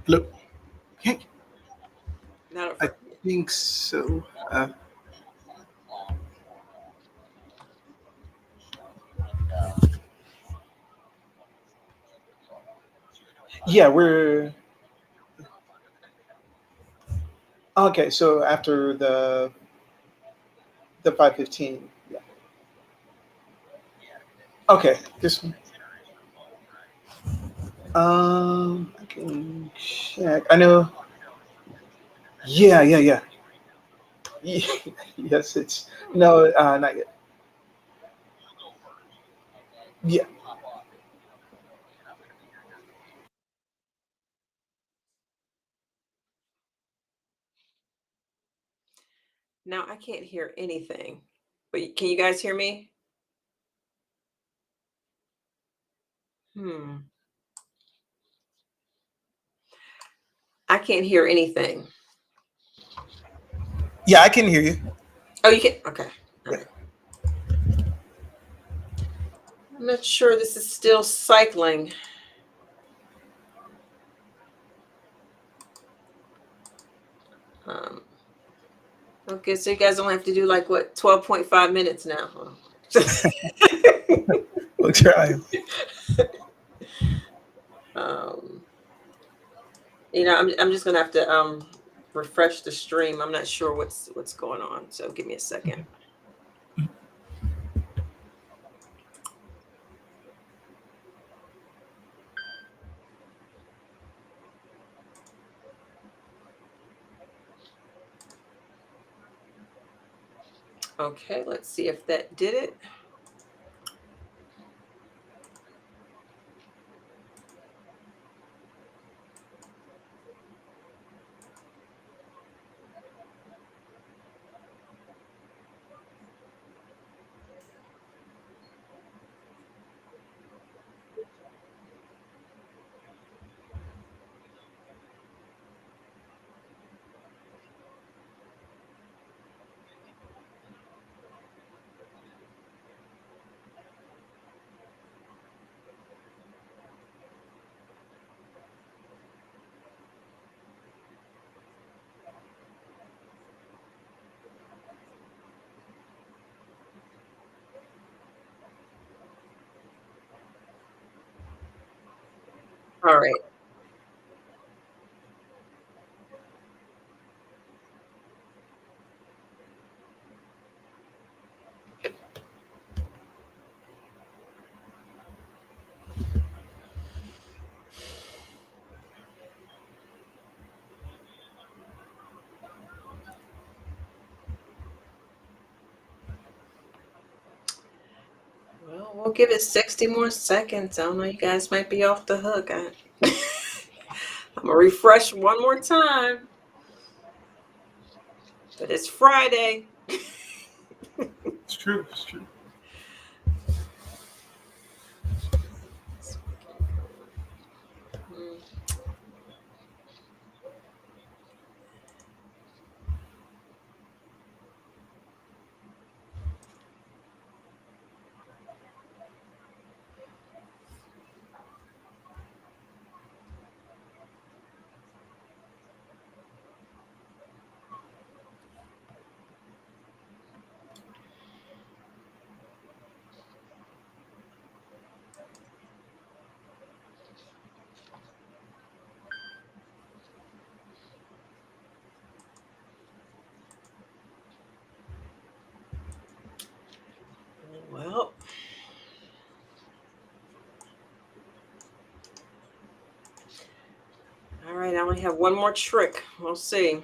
Hello. Hey, Not at I first. think so. Yeah, we're okay. So after the 5:15. Yeah. Okay. Just I can check. I know. Yeah, yeah, yeah. Yes, it's no, not yet. Yeah. Now I can't hear anything. But can you guys hear me? Hmm. I can't hear anything. Yeah, I can hear you. Oh, you can. Okay. All Yeah. right. I'm not sure this is still cycling. Um, okay, so you guys only have to do like what 12.5 minutes now. We'll try. um, I'm just gonna have to refresh the stream. I'm not sure what's going on. So give me a second. Okay, let's see if that did it. All right. Well, we'll give it 60 more seconds. I don't know. You guys might be off the hook. I'm gonna refresh one more time. But it's Friday. It's true. It's true. Hmm. Well, all right. I only have one more trick. We'll see.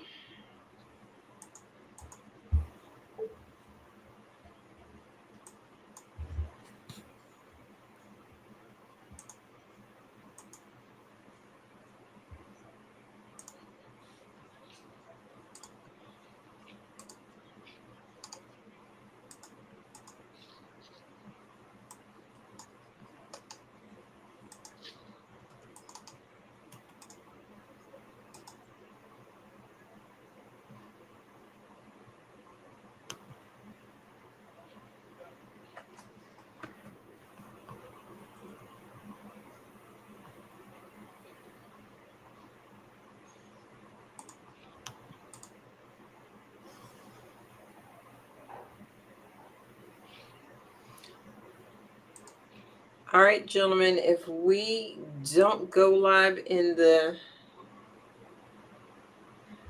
All right, gentlemen, if we don't go live in the.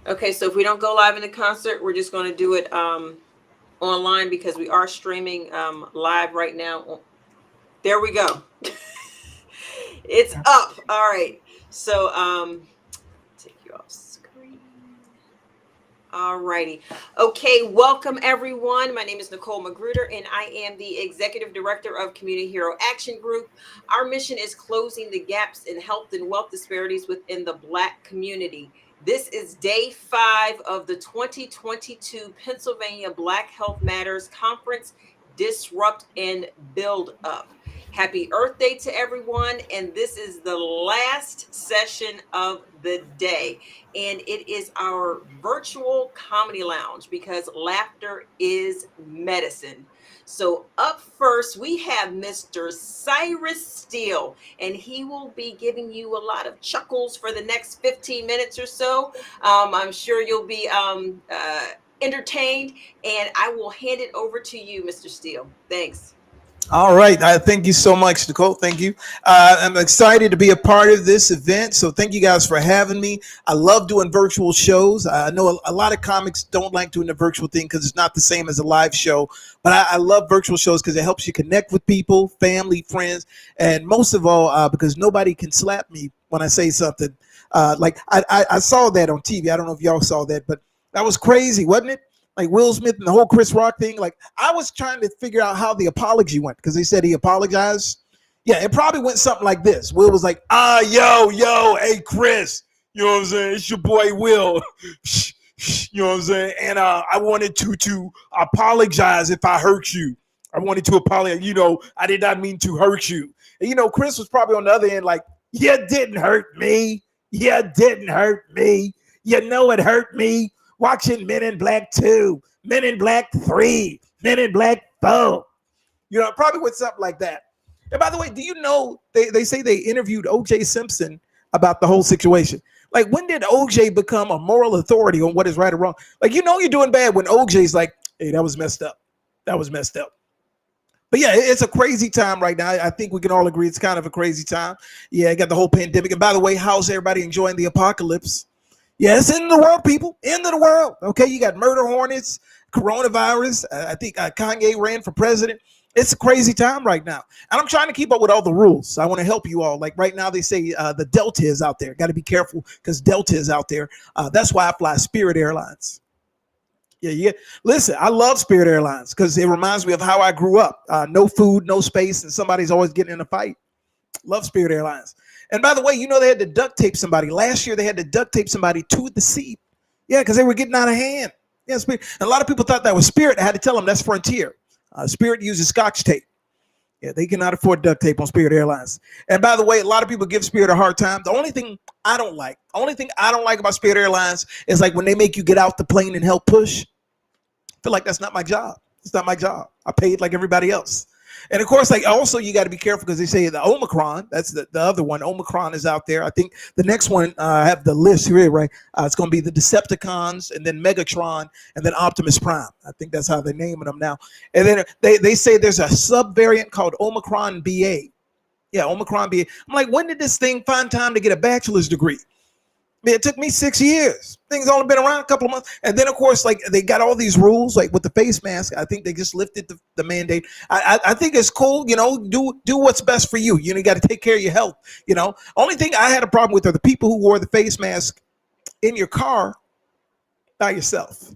Okay, so if we don't go live in the concert, we're just going to do it online because we are streaming live right now. There we go. It's up. All right. So take you off screen. Alrighty. Okay, welcome everyone. My name is Nicole McGruder, and I am the Executive Director of Community Hero Action Group. Our mission is closing the gaps in health and wealth disparities within the Black community. This is day 5 of the 2022 Pennsylvania Black Health Matters Conference, Disrupt and Build Up. Happy Earth Day to everyone, and this is the last session of the day, and it is our virtual comedy lounge because laughter is medicine. So up first, we have Mr. Cyrus Steele, and he will be giving you a lot of chuckles for the next 15 minutes or so. I'm sure you'll be entertained, and I will hand it over to you, Mr. Steele. Thanks. All right. Thank you so much, Nicole. Thank you. I'm excited to be a part of this event. So thank you guys for having me. I love doing virtual shows. I know a lot of comics don't like doing the virtual thing because it's not the same as a live show. But I love virtual shows because it helps you connect with people, family, friends, and most of all, because nobody can slap me when I say something. I saw that on TV. I don't know if y'all saw that, but that was crazy, wasn't it? Like Will Smith and the whole Chris Rock thing. Like I was trying to figure out how the apology went because they said he apologized. Yeah, it probably went something like this. Will was like, yo, hey Chris, you know what I'm saying? It's your boy Will. You know what I'm saying? And I wanted to apologize if I hurt you. I wanted to apologize. You know, I did not mean to hurt you. And you know, Chris was probably on the other end like, you didn't hurt me. You didn't hurt me. You know it hurt me. Watching Men in Black 2, Men in Black 3, Men in Black 4. You know, probably with something like that. And by the way, do you know they say they interviewed O.J. Simpson about the whole situation? Like, when did O.J. become a moral authority on what is right or wrong? Like, you know you're doing bad when O.J.'s like, hey, that was messed up. That was messed up. But yeah, it's a crazy time right now. I think we can all agree it's kind of a crazy time. Yeah, I got the whole pandemic. And by the way, how's everybody enjoying the apocalypse? Yes, in the world, people. End of the world. Okay, you got murder hornets, coronavirus. I think Kanye ran for president. It's a crazy time right now. And I'm trying to keep up with all the rules. I want to help you all. Like right now, they say the Delta is out there. Got to be careful because Delta is out there. That's why I fly Spirit Airlines. Yeah. Listen, I love Spirit Airlines because it reminds me of how I grew up. No food, no space, and somebody's always getting in a fight. Love Spirit Airlines. And by the way, you know they had to duct tape somebody. Last year they had to duct tape somebody to the seat. Yeah, because they were getting out of hand. Yeah, Spirit. And a lot of people thought that was Spirit. I had to tell them that's Frontier. Spirit uses Scotch tape. Yeah, they cannot afford duct tape on Spirit Airlines. And by the way, a lot of people give Spirit a hard time. The only thing I don't like about Spirit Airlines is like when they make you get out the plane and help push. I feel like that's not my job. It's not my job. I paid like everybody else. And of course, like also you got to be careful because they say the Omicron, that's the other one. Omicron is out there. I think the next one, I have the list here, right? It's going to be the Decepticons and then Megatron and then Optimus Prime. I think that's how they're naming them now. And then they say there's a subvariant called Omicron BA. Yeah, Omicron BA. I'm like, when did this thing find time to get a bachelor's degree? Man, it took me 6 years. Things only been around a couple of months. And then, of course, like they got all these rules, like with the face mask. I think they just lifted the mandate. I think it's cool, you know, do what's best for you. You know, you got to take care of your health, you know. Only thing I had a problem with are the people who wore the face mask in your car by yourself.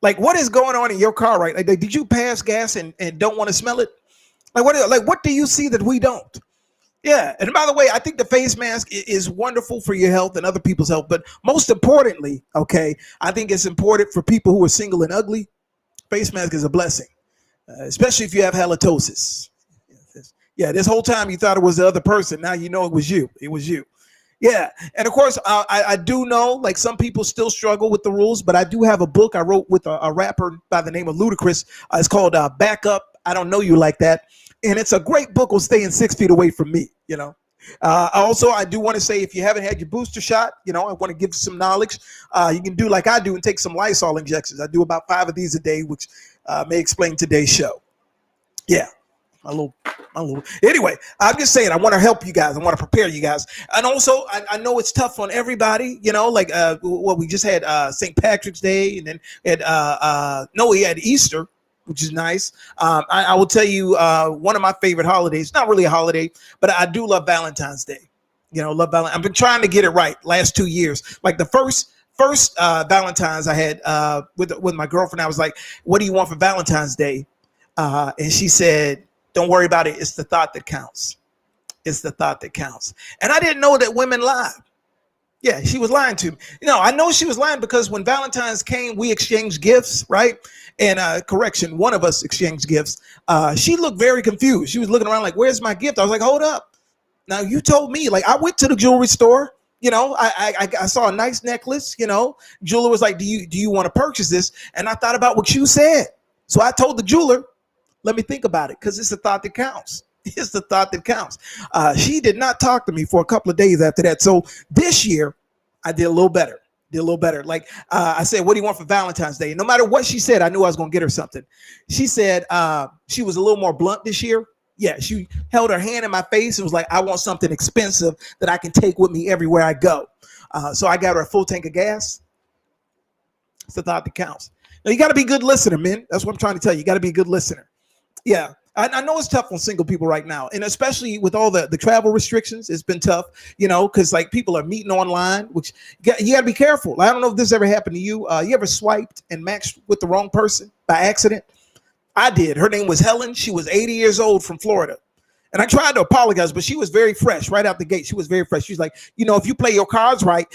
Like, what is going on in your car, right? Like, did you pass gas and don't want to smell it? What do you see that we don't? Yeah. And by the way, I think the face mask is wonderful for your health and other people's health. But most importantly, okay, I think it's important for people who are single and ugly. Face mask is a blessing, especially if you have halitosis. Yeah, this whole time you thought it was the other person. Now you know it was you. It was you. Yeah. And of course, I do know like some people still struggle with the rules, but I do have a book I wrote with a rapper by the name of Ludacris. It's called Back Up. I Don't Know You Like That. And it's a great book on staying 6 feet away from me, you know. Also, I do want to say if you haven't had your booster shot, you know, I want to give you some knowledge. You can do like I do and take some Lysol injections. I do about 5 of these a day, which may explain today's show. Yeah. My little. Anyway, I'm just saying I want to help you guys. I want to prepare you guys, and also I know it's tough on everybody. You know, like what we just had St. Patrick's Day, and then had no, we had Easter, which is nice. I will tell you one of my favorite holidays. Not really a holiday, but I do love Valentine's Day. You know, love Valentine. I've been trying to get it right last 2 years. Like the first Valentine's I had with my girlfriend, I was like, "What do you want for Valentine's Day?" And she said, "Don't worry about it. It's the thought that counts. It's the thought that counts." And I didn't know that women lie. Yeah, she was lying to me. You know, I know she was lying because when Valentine's came, we exchanged gifts, right? And correction, one of us exchanged gifts. She looked very confused. She was looking around like, "Where's my gift?" I was like, "Hold up. Now you told me." Like I went to the jewelry store. You know, I saw a nice necklace. You know, jeweler was like, "Do you want to purchase this?" And I thought about what you said, so I told the jeweler, "Let me think about it, because it's the thought that counts." It's the thought that counts. She did not talk to me for a couple of days after that. So this year, I did a little better. Did a little better. Like I said, "What do you want for Valentine's Day?" No matter what she said, I knew I was going to get her something. She said she was a little more blunt this year. Yeah, she held her hand in my face and was like, "I want something expensive that I can take with me everywhere I go." So I got her a full tank of gas. It's the thought that counts. Now you got to be a good listener, man. That's what I'm trying to tell you. You got to be a good listener. Yeah. I know it's tough on single people right now, and especially with all the travel restrictions, it's been tough, you know, because like people are meeting online, which you got to be careful. I don't know if this ever happened to you. You ever swiped and matched with the wrong person by accident? I did. Her name was Helen. She was 80 years old from Florida. And I tried to apologize, but she was very fresh right out the gate. She was very fresh. She's like, "You know, if you play your cards right,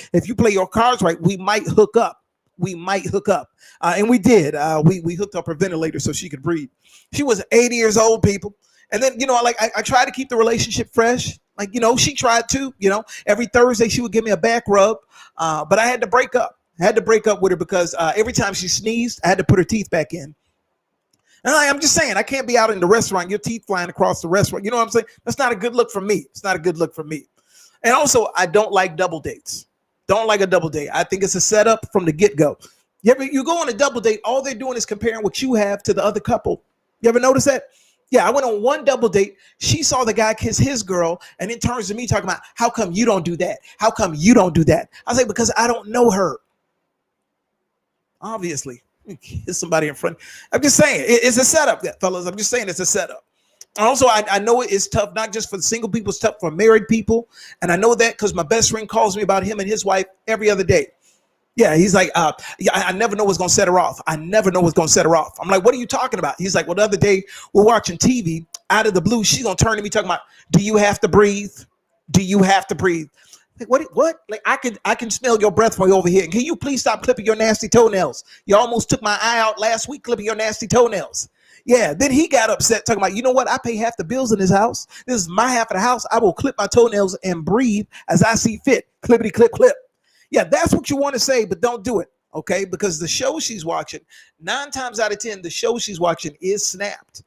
we might hook up. We might hook up." And we did. We hooked up her ventilator so she could breathe. She was 80 years old, people. And then, you know, like I tried to keep the relationship fresh. Like, you know, she tried to, you know, every Thursday she would give me a back rub. But I had to break up. I had to break up with her because every time she sneezed, I had to put her teeth back in. And I'm just saying, I can't be out in the restaurant, your teeth flying across the restaurant. You know what I'm saying? That's not a good look for me. It's not a good look for me. And also, I don't like double dates. Don't like a double date. I think it's a setup from the get-go. You go on a double date, all they're doing is comparing what you have to the other couple. You ever notice that? Yeah, I went on one double date. She saw the guy kiss his girl, and it turns to me talking about, "How come you don't do that? How come you don't do that?" I was like, "Because I don't know her." Obviously. Kiss somebody in front. I'm just saying, it's a setup, fellas. I'm just saying it's a setup. Also, I know it's tough, not just for the single people, it's tough for married people. And I know that because my best friend calls me about him and his wife every other day. Yeah, he's like, yeah, I never know what's going to set her off. I never know what's going to set her off. I'm like, "What are you talking about?" He's like, "Well, the other day we're watching TV. Out of the blue, she's going to turn to me talking about, 'Do you have to breathe? Do you have to breathe?'" Like, what? Like I can smell your breath from over here. Can you please stop clipping your nasty toenails? You almost took my eye out last week clipping your nasty toenails. Yeah, then he got upset talking about, "You know what? I pay half the bills in this house. This is my half of the house. I will clip my toenails and breathe as I see fit. Clippity clip clip." Yeah, that's what you want to say, but don't do it. Okay, because the show she's watching, 9 times out of 10, the show she's watching is Snapped.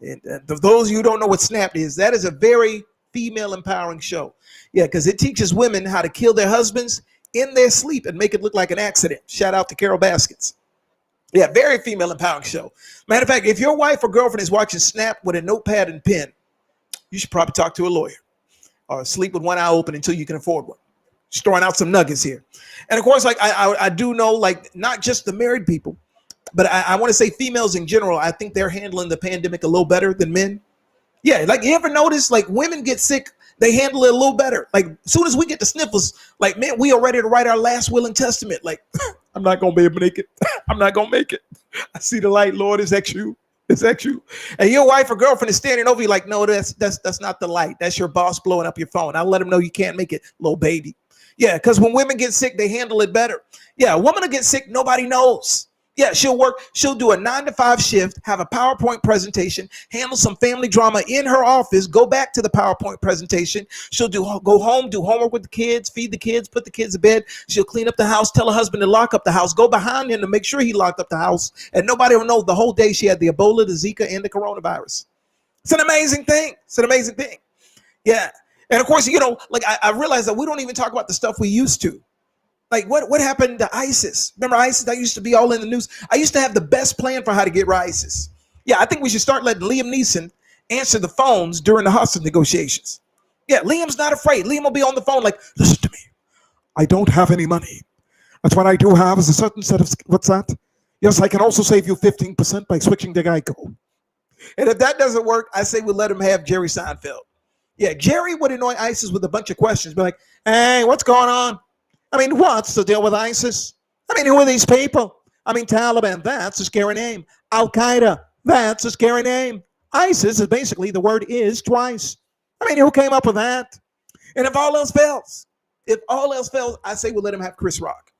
And for those of you who don't know what Snapped is, that is a very female empowering show. Yeah, because it teaches women how to kill their husbands in their sleep and make it look like an accident. Shout out to Carol Baskins. Yeah, very female empowering show. Matter of fact, if your wife or girlfriend is watching Snap with a notepad and pen, you should probably talk to a lawyer or sleep with one eye open until you can afford one. Just throwing out some nuggets here. And of course, like I do know, like not just the married people, but I want to say females in general, I think they're handling the pandemic a little better than men. Yeah, like you ever notice, like women get sick, they handle it a little better. Like as soon as we get the sniffles, like man, we are ready to write our last will and testament. Like I'm not gonna be able to make it. I'm not gonna make it. I see the light, Lord. Is that you? Is that you? And your wife or girlfriend is standing over you, like, "No, that's not the light. That's your boss blowing up your phone. I'll let them know you can't make it, little baby." Yeah, because when women get sick, they handle it better. Yeah, a woman will get sick, nobody knows. Yeah, she'll do a 9 to 5 shift, have a PowerPoint presentation, handle some family drama in her office, go back to the PowerPoint presentation. She'll go home, do homework with the kids, feed the kids, put the kids to bed. She'll clean up the house, tell her husband to lock up the house, go behind him to make sure he locked up the house, and nobody will know the whole day she had the Ebola, the Zika, and the coronavirus. It's an amazing thing. It's an amazing thing. Yeah. And of course, you know, like I realized that we don't even talk about the stuff we used to. Like what happened to ISIS? Remember ISIS? That used to be all in the news. I used to have the best plan for how to get rid of ISIS. Yeah, I think we should start letting Liam Neeson answer the phones during the hostage negotiations. Yeah, Liam's not afraid. Liam will be on the phone like, listen to me. I don't have any money. That's what I do have is a certain set of, what's that? Yes, I can also save you 15% by switching to Geico. And if that doesn't work, I say we let him have Jerry Seinfeld. Yeah, Jerry would annoy ISIS with a bunch of questions. Be like, hey, what's going on? I mean, what's the deal with ISIS? I mean, who are these people? I mean, Taliban, that's a scary name. Al-Qaeda, that's a scary name. ISIS is basically the word is twice. I mean, who came up with that? And if all else fails, I say we'll let him have Chris Rock.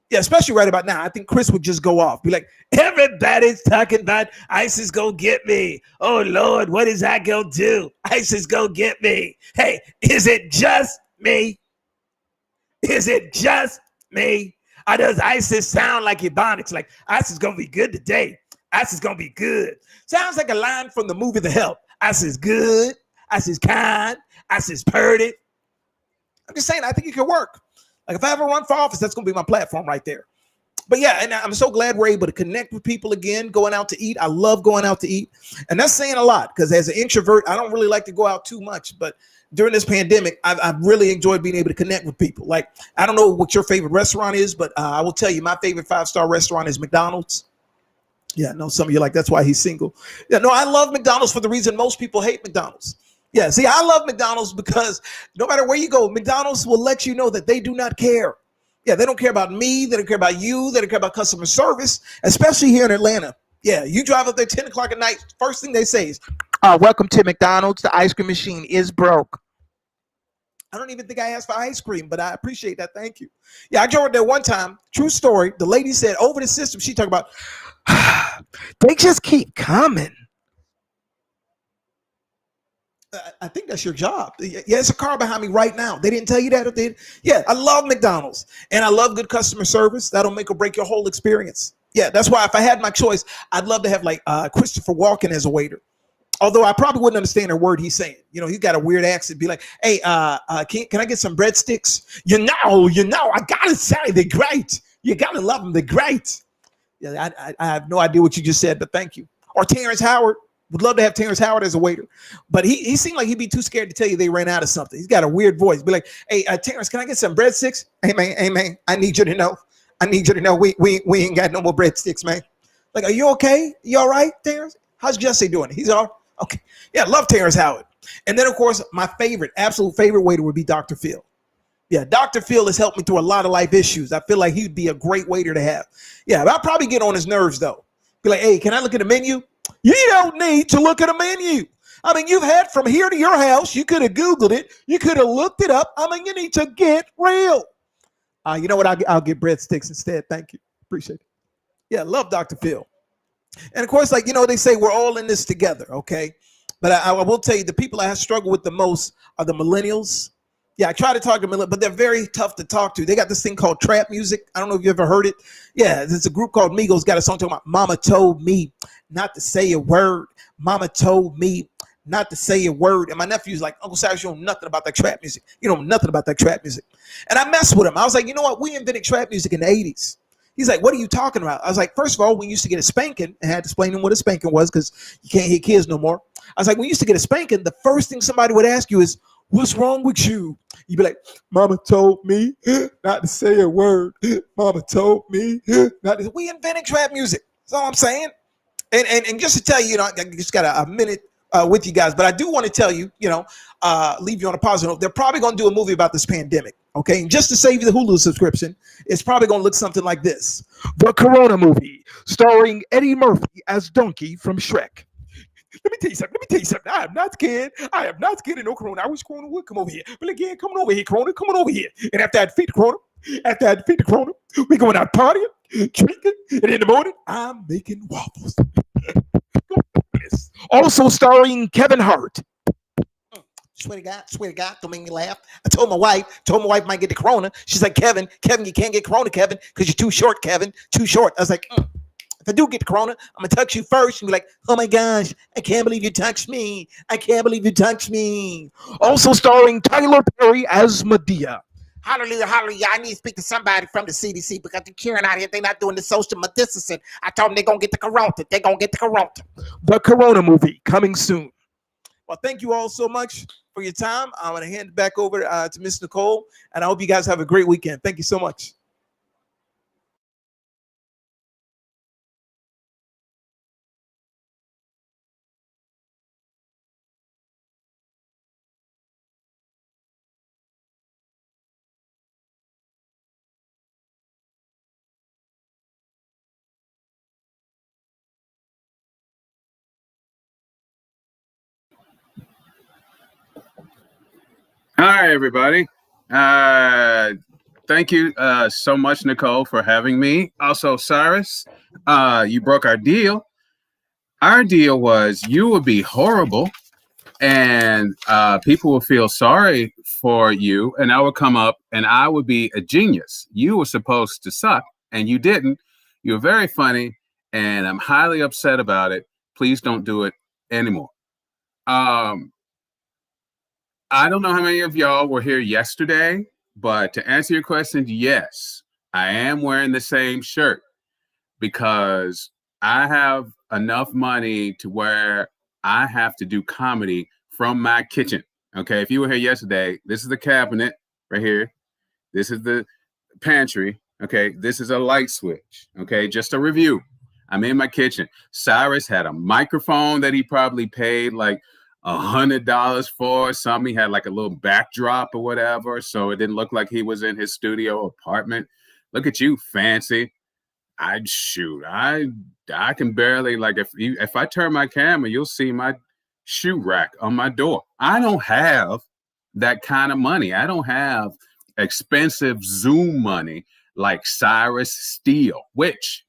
Yeah, especially right about now. I think Chris would just go off. Be like, everybody's talking about ISIS go get me. Oh, Lord, what is that going to do? ISIS go get me. Hey, is it just me? Is it just me? Or does ISIS sound like Ebonics? Like, ISIS going to be good today. ISIS going to be good. Sounds like a line from the movie The Help. ISIS good. ISIS kind. ISIS purdy. I'm just saying, I think it could work. Like if I ever run for office, that's going to be my platform right there. But yeah, and I'm so glad we're able to connect with people again, going out to eat. I love going out to eat. And that's saying a lot because as an introvert, I don't really like to go out too much. But during this pandemic, I've really enjoyed being able to connect with people. Like, I don't know what your favorite restaurant is, but I will tell you my favorite 5-star restaurant is McDonald's. Yeah, I know some of you are like, that's why he's single. Yeah, no, I love McDonald's for the reason most people hate McDonald's. Yeah, see, I love McDonald's because no matter where you go, McDonald's will let you know that they do not care. Yeah, they don't care about me. They don't care about you. They don't care about customer service, especially here in Atlanta. Yeah, you drive up there 10 o'clock at night, first thing they say is, welcome to McDonald's. The ice cream machine is broke. I don't even think I asked for ice cream, but I appreciate that. Thank you. Yeah, I drove there one time. True story. The lady said over the system, she talked about, they just keep coming. I think that's your job. Yeah, it's a car behind me right now. They didn't tell you that? Or they, yeah, I love McDonald's and I love good customer service. That'll make or break your whole experience. Yeah, that's why if I had my choice, I'd love to have like Christopher Walken as a waiter. Although I probably wouldn't understand a word he's saying. You know, he's got a weird accent. Be like, hey, can I get some breadsticks? I gotta say they're great. You gotta love them. They're great. Yeah, I have no idea what you just said, but thank you. Or Terrence Howard. Would love to have Terrence Howard as a waiter, but he seemed like he'd be too scared to tell you they ran out of something. He's got a weird voice. Be like, hey, Terrence, can I get some breadsticks? Hey man, I need you to know. We ain't got no more breadsticks, man. Like, are you okay? You all right, Terrence? How's Jesse doing? He's all right? Okay. Yeah, love Terrence Howard. And then, of course, my absolute favorite waiter would be Dr. Phil. Yeah, Dr. Phil has helped me through a lot of life issues. I feel like he'd be a great waiter to have. Yeah, I'll probably get on his nerves, though. Be like, hey, can I look at the menu? You don't need to look at a menu. I mean, you've had from here to your house. You could have Googled it. You could have looked it up. I mean, you need to get real. You know what? I'll get breadsticks instead. Thank you. Appreciate it. Yeah, love Dr. Phil. And of course, like, you know, they say we're all in this together, okay? But I will tell you, the people I struggle with the most are the millennials. Yeah, I try to talk to millennials, but they're very tough to talk to. They got this thing called trap music. I don't know if you ever heard it. Yeah, there's a group called Migos, got a song talking about Mama told me not to say a word. Mama told me not to say a word. And my nephew's like, Uncle Cyrus, you know nothing about that trap music. You know nothing about that trap music. And I messed with him. I was like, you know what? We invented trap music in the 80s. He's like, what are you talking about? I was like, first of all, we used to get a spanking and had to explain him what a spanking was because you can't hit kids no more. I was like, we used to get a spanking. The first thing somebody would ask you is, what's wrong with you? You'd be like, Mama told me not to say a word. Mama told me not to. We invented trap music. That's all I'm saying. And just to tell you, you know, I just got a minute with you guys, but I do want to tell you, you know, leave you on a positive note. They're probably going to do a movie about this pandemic. Okay, and just to save you the Hulu subscription, it's probably going to look something like this: The Corona Movie, starring Eddie Murphy as Donkey from Shrek. Let me tell you something. I am not scared. I am not scared of no Corona. I wish Corona would come over here. But again, come on over here, Corona. Come on over here. And after I defeat the Corona, we going out partying, drinking, and in the morning, I'm making waffles. Also starring Kevin Hart. Swear to God, don't make me laugh. I told my wife might get the Corona. She's like, Kevin, you can't get Corona, Kevin, because you're too short, Kevin. Too short. I was like, if I do get the Corona, I'm going to touch you first. And be like, oh my gosh, I can't believe you touched me. Also starring Tyler Perry as Medea. Hallelujah. I need to speak to somebody from the CDC because they're cheering out here. They're not doing the social distancing. I told them they're going to get the Corona. The Corona Movie coming soon. Well, thank you all so much for your time. I'm going to hand it back over to Miss Nicole, and I hope you guys have a great weekend. Thank you so much. Hi, everybody. Uh, Thank you so much, Nicole, for having me. Also, Cyrus, you broke our deal. Our deal was you would be horrible and people would feel sorry for you, and I would come up and I would be a genius. You were supposed to suck, and you didn't. You were very funny, and I'm highly upset about it. Please don't do it anymore. Um, I don't know how many of y'all were here yesterday, but to answer your question, yes, I am wearing the same shirt because I have enough money to where I have to do comedy from my kitchen. Okay, if you were here yesterday, this is the cabinet right here. This is the pantry. Okay, this is a light switch. Okay, just a review. I'm in my kitchen. Cyrus had a microphone that he probably paid like $100 for. Some he had like a little backdrop or whatever, so it didn't look like he was in his studio apartment. Look at you, fancy. I'd shoot. I can barely like if I turn my camera, you'll see my shoe rack on my door. I don't have that kind of money. I don't have expensive Zoom money like Cyrus Steele, which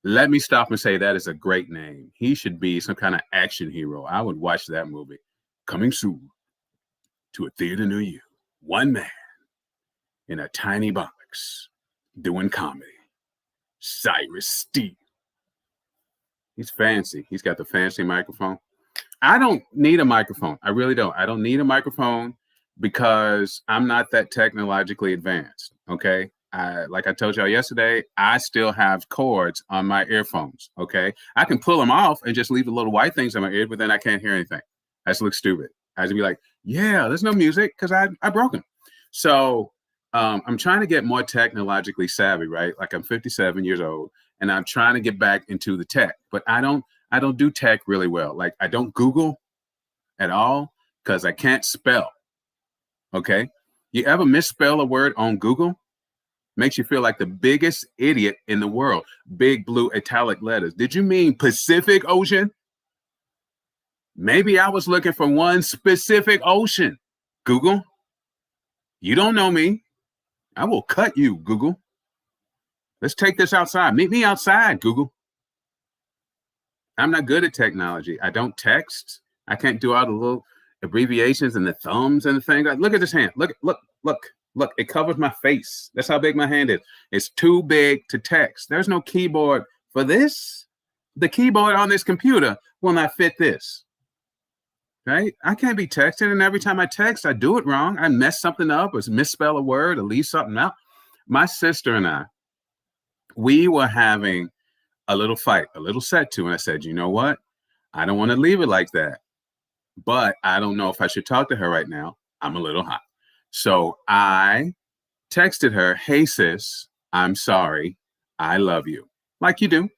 let me stop and say that is a great name. He should be some kind of action hero. I would watch that movie. Coming soon to a theater near you. One man in a tiny box doing comedy. Cyrus Steele. He's fancy. He's got the fancy microphone. I don't need a microphone. I really don't. I don't need a microphone because I'm not that technologically advanced. Okay. Like I told y'all yesterday, I still have cords on my earphones. Okay. I can pull them off and just leave the little white things in my ear, but then I can't hear anything. I just look stupid. I just be like, yeah, there's no music because I broke them. So I'm trying to get more technologically savvy, right? Like I'm 57 years old and I'm trying to get back into the tech, but I don't do tech really well. Like I don't Google at all because I can't spell. Okay. You ever misspell a word on Google? Makes you feel like the biggest idiot in the world. Big blue italic letters. Did you mean Pacific Ocean? Maybe I was looking for one specific ocean. Google, you don't know me. I will cut you, Google. Let's take this outside. Meet me outside, Google. I'm not good at technology. I don't text. I can't do all the little abbreviations and the thumbs and the thing. Like, look at this hand. Look. It covers my face. That's how big my hand is. It's too big to text. There's no keyboard for this. The keyboard on this computer will not fit this. Right? I can't be texting, and every time I text, I do it wrong. I mess something up or misspell a word or leave something out. My sister and I, we were having a little fight, a little set to, and I said, you know what? I don't want to leave it like that, but I don't know if I should talk to her right now. I'm a little hot. So I texted her, hey, sis, I'm sorry. I love you. Like you do.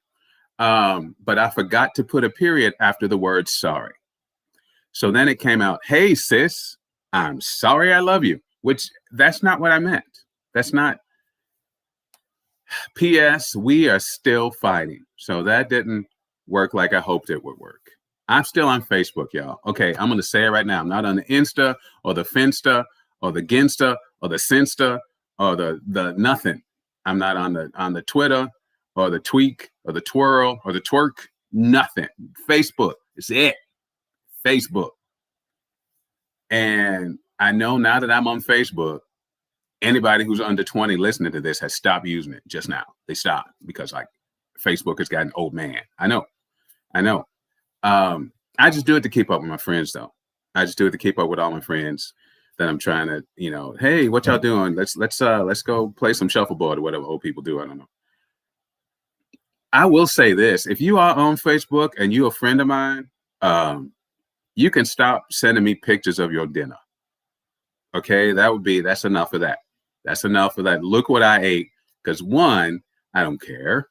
But I forgot to put a period after the word sorry. So then it came out, hey, sis, I'm sorry I love you, which that's not what I meant. That's not. P.S. We are still fighting. So that didn't work like I hoped it would work. I'm still on Facebook, y'all. Okay, I'm going to say it right now. I'm not on the Insta or the Finsta or the Ginsta or the Sinsta or the nothing. I'm not on the Twitter or the tweak or the twirl or the twerk. Nothing. Facebook is it. Facebook. And I know now that I'm on Facebook, anybody who's under 20 listening to this has stopped using it just now. They stopped because like Facebook has got an old man. I know. I just do it to keep up with my friends though. I just do it to keep up with all my friends that I'm trying to, hey, what y'all doing? Let's go play some shuffleboard or whatever old people do. I don't know. I will say this. If you are on Facebook and you're a friend of mine, you can stop sending me pictures of your dinner. Okay, that's enough of that. That's enough of that. Look what I ate. Because one, I don't care.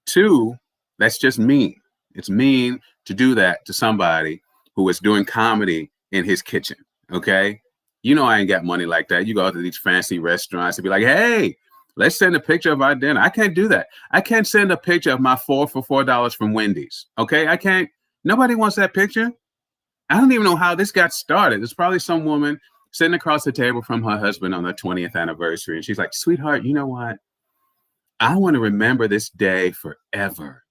Two, that's just mean. It's mean to do that to somebody who is doing comedy in his kitchen. Okay, you know I ain't got money like that. You go out to these fancy restaurants and be like, hey, let's send a picture of our dinner. I can't do that. I can't send a picture of my 4 for $4 from Wendy's. Okay, I can't. Nobody wants that picture. I don't even know how this got started. It's probably some woman sitting across the table from her husband on their 20th anniversary. And she's like, sweetheart, you know what? I want to remember this day forever.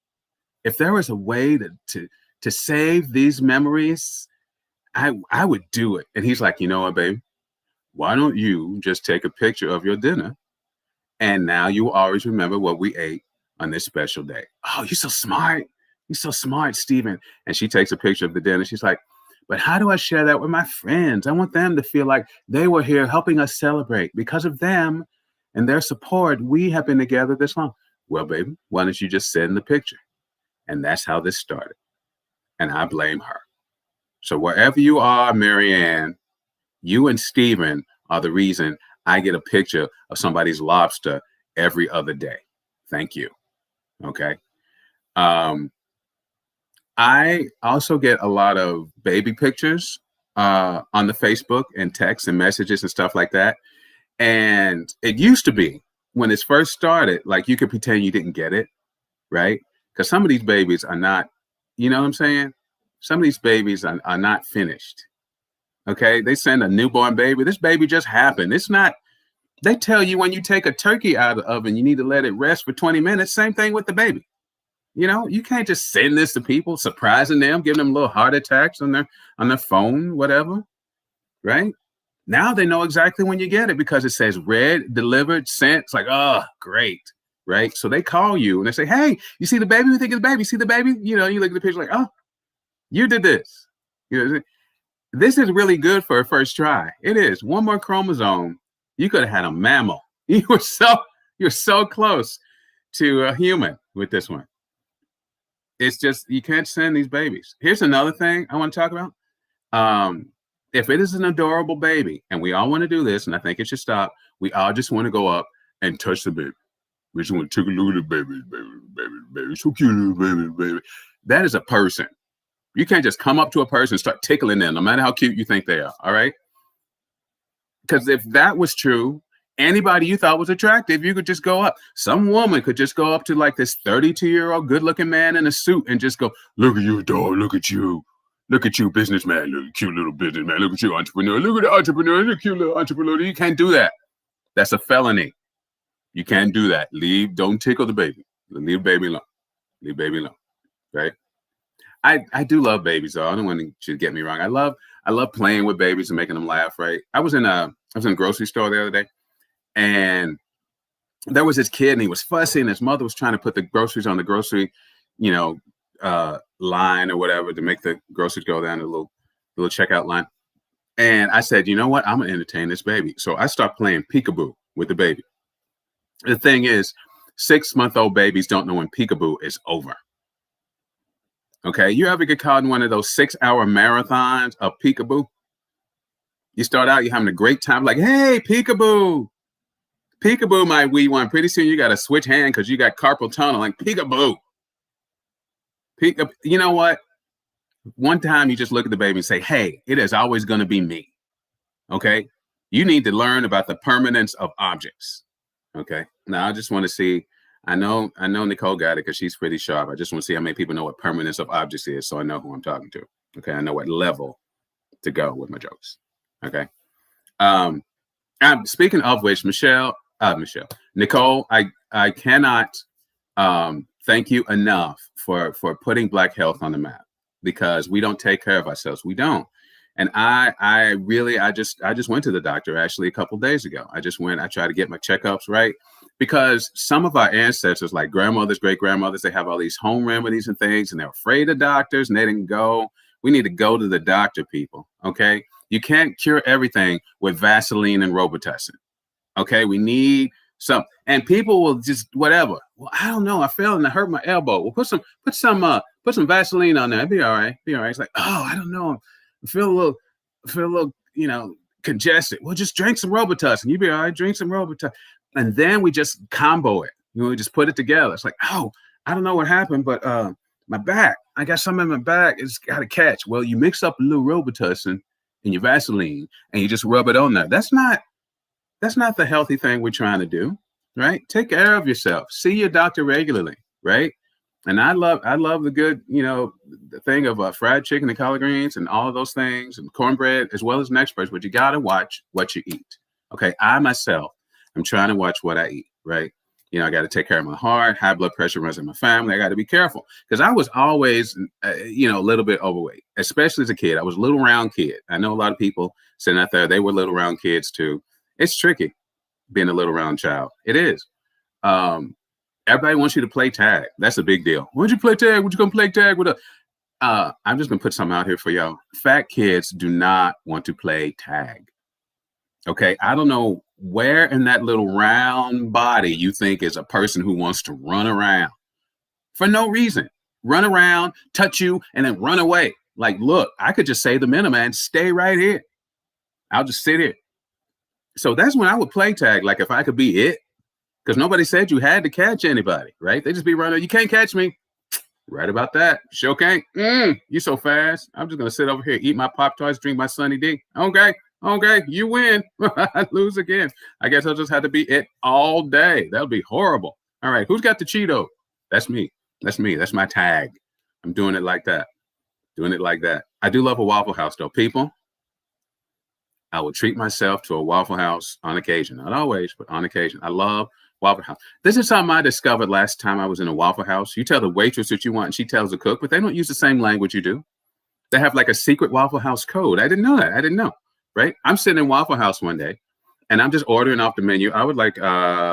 If there was a way to save these memories, I would do it. And he's like, you know what, babe? Why don't you just take a picture of your dinner? And now you will always remember what we ate on this special day. Oh, you're so smart. You're so smart, Stephen. And she takes a picture of the dinner. She's like, but how do I share that with my friends? I want them to feel like they were here helping us celebrate. Because of them and their support, we have been together this long. Well, baby, why don't you just send the picture? And that's how this started. And I blame her. So wherever you are, Marianne, you and Stephen are the reason I get a picture of somebody's lobster every other day. Thank you. Okay. I also get a lot of baby pictures on the Facebook and texts and messages and stuff like that. And it used to be when it first started, like you could pretend you didn't get it, right? Because some of these babies are not, you know what I'm saying? Some of these babies are not finished. Okay. They send a newborn baby. This baby just happened. It's not, they tell you when you take a turkey out of the oven, you need to let it rest for 20 minutes. Same thing with the baby. You know, you can't just send this to people, surprising them, giving them little heart attacks on their phone, whatever, right? Now they know exactly when you get it because it says read, delivered, sent. It's like, oh, great, right? So they call you and they say, hey, you see the baby? We think it's the baby. See the baby? You know, you look at the picture like, oh, you did this. You know, this is really good for a first try. It is. One more chromosome, you could have had a mammal. You're so close to a human with this one. It's just, you can't send these babies. Here's another thing I want to talk about. If it is an adorable baby, and we all want to do this, and I think it should stop, we all just want to go up and touch the baby. We just want to take a look at the baby, so cute, baby. That is a person. You can't just come up to a person and start tickling them, no matter how cute you think they are, all right? Because if that was true, anybody you thought was attractive, you could just go up. Some woman could just go up to like this 32-year-old good-looking man in a suit and just go, look at you, dog, look at you. Look at you, businessman, look cute little businessman. Look at you, entrepreneur. Look at the entrepreneur, look cute little entrepreneur. You can't do that. That's a felony. You can't do that. Don't tickle the baby. Leave baby alone. Leave baby alone, right? I do love babies, though. I don't want to get me wrong. I love playing with babies and making them laugh, right? I was in a grocery store the other day. And there was this kid and he was fussy and his mother was trying to put the groceries on the grocery, line or whatever to make the groceries go down the little checkout line. And I said, you know what? I'm going to entertain this baby. So I start playing peekaboo with the baby. The thing is, 6-month-old babies don't know when peekaboo is over. Okay. You ever get caught in one of those 6-hour marathons of peekaboo? You start out, you're having a great time. Like, hey, peekaboo. Peekaboo, my wee one. Pretty soon you got to switch hand because you got carpal tunnel. Like, peekaboo. Peekaboo. You know what? One time you just look at the baby and say, hey, it is always going to be me. Okay? You need to learn about the permanence of objects. Okay? Now, I just want to see. I know Nicole got it because she's pretty sharp. I just want to see how many people know what permanence of objects is so I know who I'm talking to. Okay? I know what level to go with my jokes. Okay? Speaking of which, Nicole, I cannot thank you enough for putting Black health on the map because we don't take care of ourselves. We don't. And I just went to the doctor actually a couple of days ago. I tried to get my checkups right because some of our ancestors, like grandmothers, great grandmothers, they have all these home remedies and things and they're afraid of doctors and they didn't go. We need to go to the doctor, people. Okay. You can't cure everything with Vaseline and Robitussin. Okay, we need And people will just whatever. Well, I don't know. I fell and I hurt my elbow. Well, put some Vaseline on there. It'd be all right. Be all right. It's like, oh, I don't know. I feel a little, congested. Well, just drink some Robitussin. You be all right. Drink some Robitussin. And then we just combo it. We just put it together. It's like, oh, I don't know what happened, but my back, I got something in my back. It's got to catch. Well, you mix up a little Robitussin and your Vaseline and you just rub it on there. That's not the healthy thing we're trying to do, right? Take care of yourself. See your doctor regularly, right? And I love the good, the thing of fried chicken and collard greens and all of those things and cornbread as well as an expert, but you got to watch what you eat. Okay. I myself, I'm trying to watch what I eat, right? I got to take care of my heart. High blood pressure runs in my family. I got to be careful because I was always, a little bit overweight, especially as a kid. I was a little round kid. I know a lot of people sitting out there, they were little round kids too. It's tricky being a little round child. It is. Everybody wants you to play tag. That's a big deal. Why'd you play tag? What you gonna play tag with? I'm just gonna put something out here for y'all. Fat kids do not want to play tag. Okay, I don't know where in that little round body you think is a person who wants to run around for no reason. Run around, touch you, and then run away. Like, look, I could just say the minimum and stay right here. I'll just sit here. So that's when I would play tag, like if I could be it, because nobody said you had to catch anybody, right? They just be running, you can't catch me. Right about that. Sure can't. You so fast. I'm just going to sit over here, eat my Pop-Tarts, drink my Sunny D. Okay, you win. I lose again. I guess I'll just have to be it all day. That'll be horrible. All right, who's got the Cheeto? That's me. That's my tag. I'm doing it like that. I do love a Waffle House, though. People, I will treat myself to a Waffle House on occasion. Not always, but on occasion. I love Waffle House. This is something I discovered last time I was in a Waffle House. You tell the waitress what you want, and she tells the cook, but they don't use the same language you do. They have like a secret Waffle House code. I didn't know that. I didn't know, right? I'm sitting in Waffle House one day, and I'm just ordering off the menu. I would like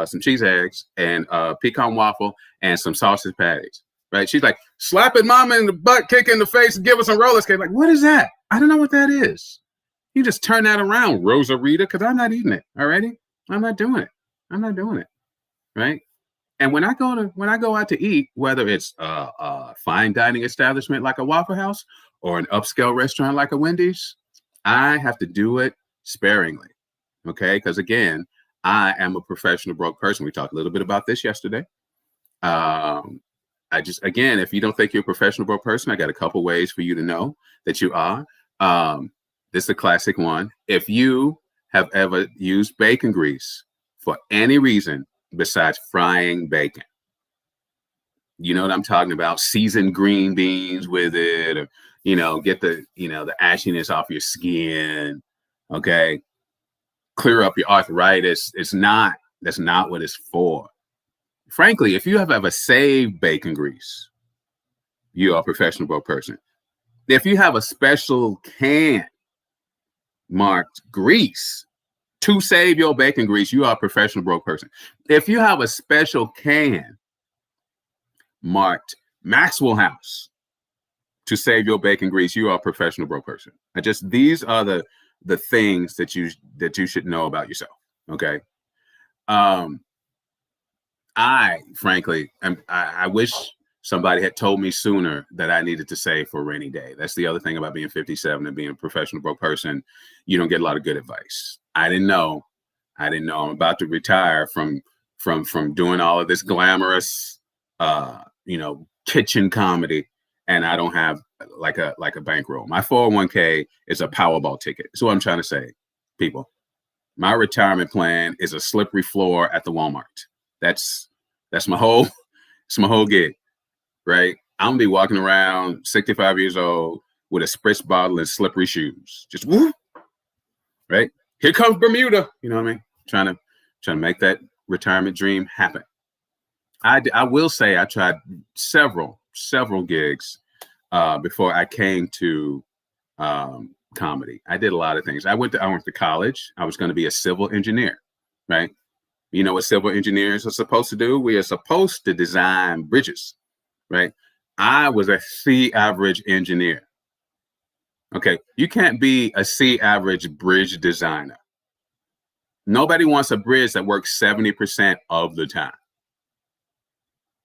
some cheese eggs and pecan waffle and some sausage patties, right? She's like, slapping mama in the butt, kick in the face, and give us some roller skates. Like, what is that? I don't know what that is. You just turn that around, Rosa Rita, because I'm not eating it. Alrighty, I'm not doing it. Right? And when I go out to eat, whether it's a fine dining establishment like a Waffle House or an upscale restaurant like a Wendy's, I have to do it sparingly. Okay, because again, I am a professional broke person. We talked a little bit about this yesterday. If you don't think you're a professional broke person, I got a couple ways for you to know that you are. This is a classic one. If you have ever used bacon grease for any reason besides frying bacon, you know what I'm talking about? Seasoned green beans with it, or, get the ashiness off your skin. Okay. Clear up your arthritis. That's not what it's for. Frankly, if you have ever saved bacon grease, you are a professional broke person. If you have a special can marked grease to save your bacon grease, you are a professional broke person. If you have a special can marked Maxwell House to save your bacon grease, you are a professional broke person. These are the things that you should know about yourself. Okay. I frankly, I wish somebody had told me sooner that I needed to save for a rainy day. That's the other thing about being 57 and being a professional broke person. You don't get a lot of good advice. I didn't know. I'm about to retire from doing all of this glamorous, kitchen comedy, and I don't have like a bankroll. My 401k is a Powerball ticket. That's what I'm trying to say, people. My retirement plan is a slippery floor at the Walmart. That's my whole gig. Right? I'm gonna be walking around 65 years old with a spritz bottle and slippery shoes. Just whoop, right? Here comes Bermuda. You know what I mean? Trying to make that retirement dream happen. I will say I tried several gigs before I came to comedy. I did a lot of things. I went to college. I was going to be a civil engineer, right? You know what civil engineers are supposed to do? We are supposed to design bridges. Right? I was a C average engineer. Okay. You can't be a C average bridge designer. Nobody wants a bridge that works 70% of the time.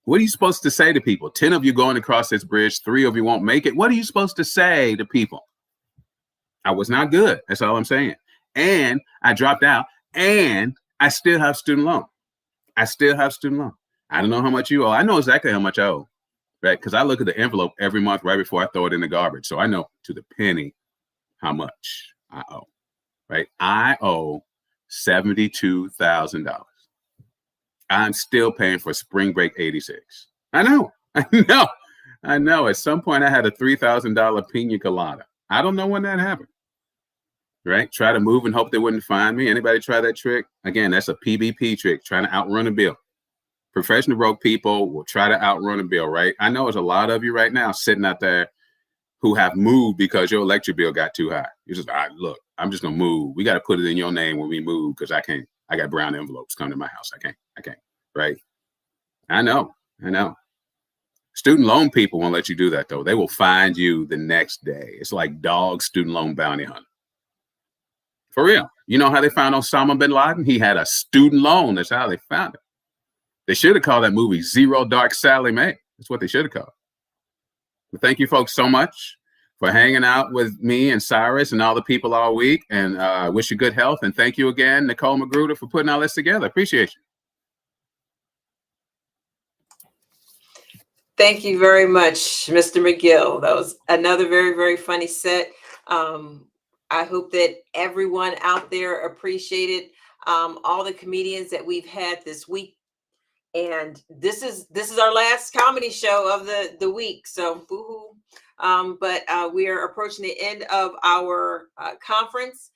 What are you supposed to say to people? 10 of you going across this bridge, 3 of you won't make it. What are you supposed to say to people? I was not good. That's all I'm saying. And I dropped out, and I still have student loan. I don't know how much you owe. I know exactly how much I owe, right? Because I look at the envelope every month right before I throw it in the garbage. So I know to the penny how much I owe, right? I owe $72,000. I'm still paying for Spring Break 86. I know. At some point I had a $3,000 pina colada. I don't know when that happened. Right? Try to move and hope they wouldn't find me. Anybody try that trick? Again, that's a PBP trick, trying to outrun a bill. Professional broke people will try to outrun a bill, right? I know there's a lot of you right now sitting out there who have moved because your electric bill got too high. You're just, all right, look, I'm just gonna move. We got to put it in your name when we move because I can't. I got brown envelopes coming to my house. I can't. Right? I know. Student loan people won't let you do that though. They will find you the next day. It's like dog student loan bounty hunter. For real. You know how they found Osama bin Laden? He had a student loan. That's how they found him. They should have called that movie Zero Dark Sally Mae. That's what they should have called. But thank you folks so much for hanging out with me and Cyrus and all the people all week. And wish you good health. And thank you again, Nicole McGruder, for putting all this together. Appreciate you. Thank you very much, Mr. McGill. That was another very, very funny set. I hope that everyone out there appreciated all the comedians that we've had this week. And this is our last comedy show of the week. So boo-hoo. But we are approaching the end of our conference.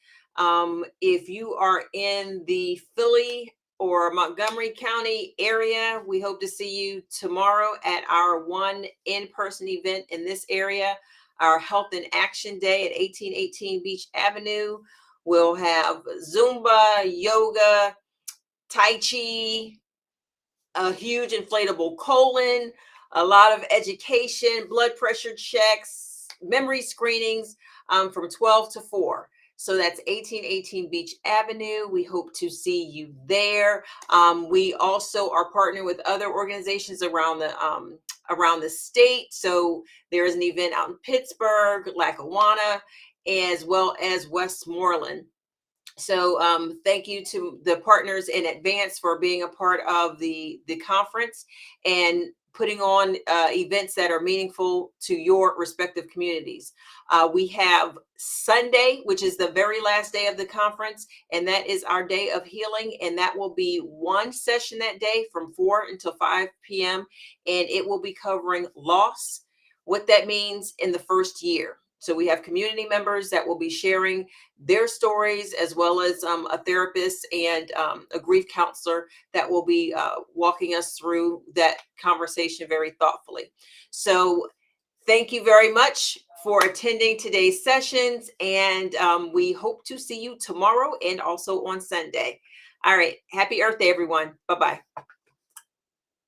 If you are in the Philly or Montgomery County area, we hope to see you tomorrow at our one in-person event in this area, our Health in Action Day at 1818 Beach Avenue. We'll have Zumba, yoga, Tai Chi, a huge inflatable colon, a lot of education, blood pressure checks, memory screenings from 12 to 4. So that's 1818 Beach Avenue. We hope to see you there. We also are partnering with other organizations around the state. So there is an event out in Pittsburgh, Lackawanna, as well as Westmoreland. So thank you to the partners in advance for being a part of the conference and putting on events that are meaningful to your respective communities. We have Sunday, which is the very last day of the conference, and that is our day of healing. And that will be one session that day from 4 until 5 p.m. And it will be covering loss, what that means in the first year. So we have community members that will be sharing their stories, as well as a therapist and a grief counselor that will be walking us through that conversation very thoughtfully. So thank you very much for attending today's sessions, and we hope to see you tomorrow and also on Sunday. All right. Happy Earth Day, everyone. Bye-bye.